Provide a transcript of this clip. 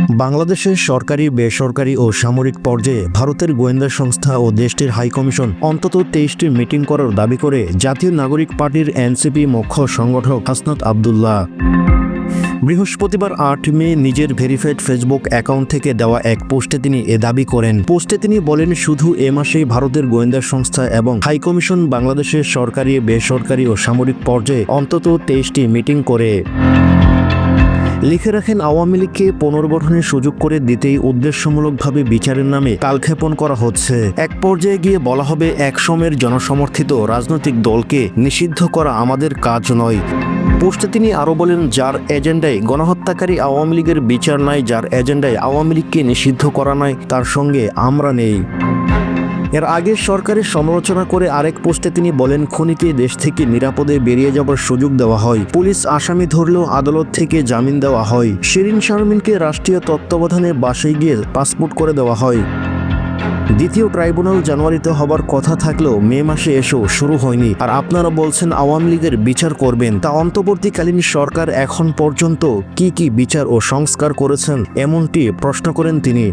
বাংলাদেশের সরকারি, বেসরকারি ও সামরিক পর্যায়ে ভারতের গোয়েন্দা সংস্থা ও দেশটির হাইকমিশন অন্তত 23টি মিটিং করার দাবি করে জাতীয় নাগরিক পার্টির এনসিপি মুখ্য সংগঠক হাসনাত আবদুল্লাহ বৃহস্পতিবার ৮ মে নিজের ভেরিফাইড ফেসবুক অ্যাকাউন্ট থেকে দেওয়া এক পোস্টে তিনি এ দাবি করেন। পোস্টে তিনি বলেন, শুধু এ মাসেই ভারতের গোয়েন্দা সংস্থা এবং হাইকমিশন বাংলাদেশের সরকারি, বেসরকারি ও সামরিক পর্যায়ে অন্তত 23টি মিটিং করে লিখে রাখেন, আওয়ামী লীগকে পুনর্গঠনের সুযোগ করে দিতেই উদ্দেশ্যমূলকভাবে বিচারের নামে কালক্ষেপণ করা হচ্ছে। এক পর্যায়ে গিয়ে বলা হবে, একসময়ের জনসমর্থিত রাজনৈতিক দলকে নিষিদ্ধ করা আমাদের কাজ নয়। পোস্টে তিনি আরও বলেন, যার এজেন্ডায় গণহত্যাকারী আওয়ামী লীগের বিচার নাই, যার এজেন্ডায় আওয়ামী লীগকে নিষিদ্ধ করা নাই, তার সঙ্গে আমরা নেই। এর আগে সরকারের সমালোচনা করে আরেক পোস্টে তিনি বলেন, খুনিকে দেশ থেকে নিরাপদে বেরিয়ে যাবার সুযোগ দেওয়া হয়, পুলিশ আসামি ধরলেও আদালত থেকে জামিন দেওয়া হয়, শিরিন শারমিনকে রাষ্ট্রীয় তত্ত্বাবধানে বাসায় গিয়ে পাসপোর্ট করে দেওয়া হয়। দ্বিতীয় ট্রাইব্যুনাল জানুয়ারিতে হবার কথা থাকলেও মে মাসে এসেও শুরু হয়নি, আর আপনারা বলছেন আওয়ামী লীগের বিচার করবেন। তা অন্তর্বর্তীকালীন সরকার এখন পর্যন্ত কি কি বিচার ও সংস্কার করেছেন, এমনটি প্রশ্ন করেন তিনি।